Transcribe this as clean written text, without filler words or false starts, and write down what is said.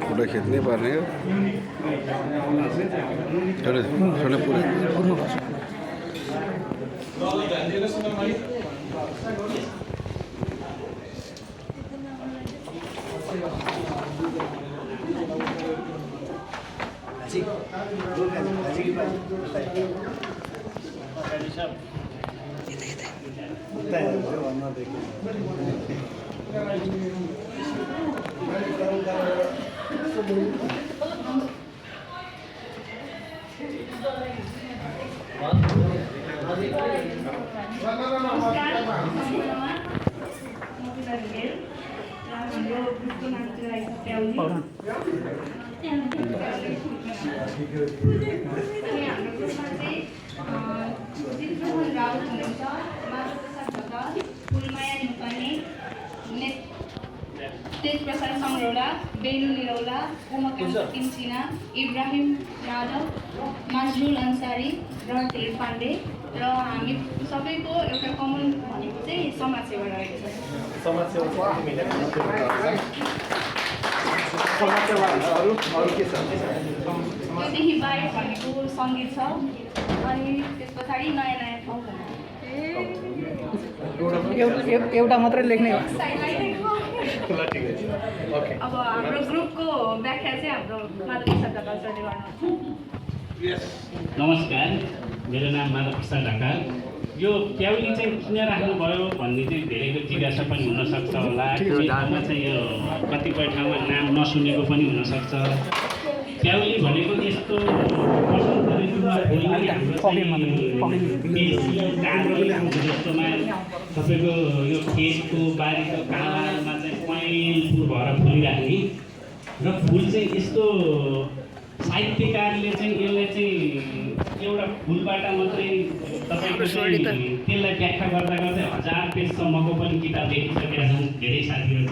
Photo खिच्नै पर्ने हो पुरै तेज प्रसाद संगरौला, बेनु निरौला, उमाकान्त तिमसिना, इब्राहिम यादव, मजरुल अन्सारी र तेज पाण्डे र हामी सबैको एउटा कमन भनेको चाहिँ समाजसेवा रहेको छ। त्योदेखि बाहेक भनेको सङ्गीत छ अनि त्यस पछाडि नयाँ नयाँ ठाउँ एउटा मात्रै लेख्ने हो। अब हाम्रो ग्रुपको व्याख्या चाहिँ हाम्रो माधव प्रसाद ढकालले गर्नुहुन्छ। नमस्कार, मेरो नाम माधव प्रसाद ढकाल। यो प्याउली चाहिँ किन राख्नुभयो भन्ने चाहिँ धेरैको जिज्ञासा पनि हुनसक्छ होला। केही ठाउँमा चाहिँ यो कतिपय ठाउँमा नाम नसुनेको पनि हुनसक्छ। प्याउली भनेको यस्तो वसन्त ऋतुमा बोल्ने जस्तोमा तपाईँको यो खेतको बारीको कालामा चाहिँ पहेँलो भएर फुलिराख्ने र फुल चाहिँ यस्तो साहित्यकारले चाहिँ यसलाई चाहिँ एउटा फुलबाट मात्रै तपाईँको चाहिँ त्यसलाई व्याख्या गर्दा गर्दै 1000 पेजसम्मको पनि किताब लेखिसकेका छन् धेरै साथीहरू।